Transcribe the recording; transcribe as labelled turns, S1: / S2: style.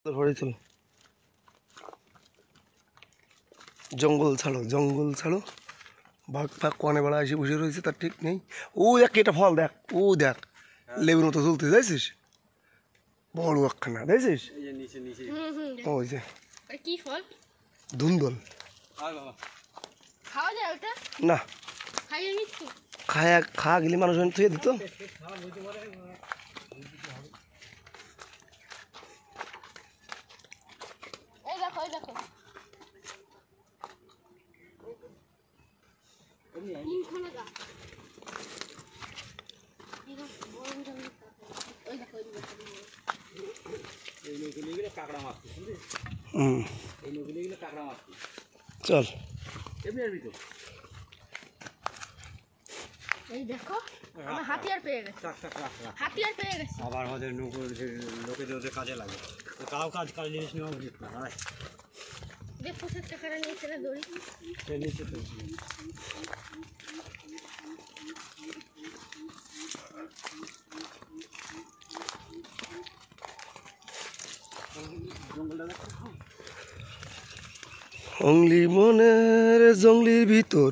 S1: হয়েছিল জঙ্গল ছাড়ো বাঘ ফাঁক কনে বেড়া এসে বসে রয়েছে তার ঠিক নেই। ও দেখ এটা ফল দেখ, ও দেখ লেবুর মতো চলতে যাইছিস, বড় একখানা দেখছিস ওই যে
S2: কি ফল
S1: ধুন্দল
S2: খাওয়া যায় ওটা
S1: না
S2: খাইয়ে নিচ্ছি
S1: খা গেলে মানুষ থুয়ে দিত।
S2: এই দেখো এই দেখো
S1: চল
S2: এই দেখো আমরা হাতিয়ার পেয়ে গেছি, হাতিয়ার পেয়ে গেছি।
S3: আবার আমাদের লোকেদের কাজে লাগে, তাও কাজ জিনিস নেওয়া উচিত না।
S2: যে 50 টাকাটা নিয়েছে না দড়ি
S3: নিচে তো
S1: অংলি মনের জঙ্গলির ভিতর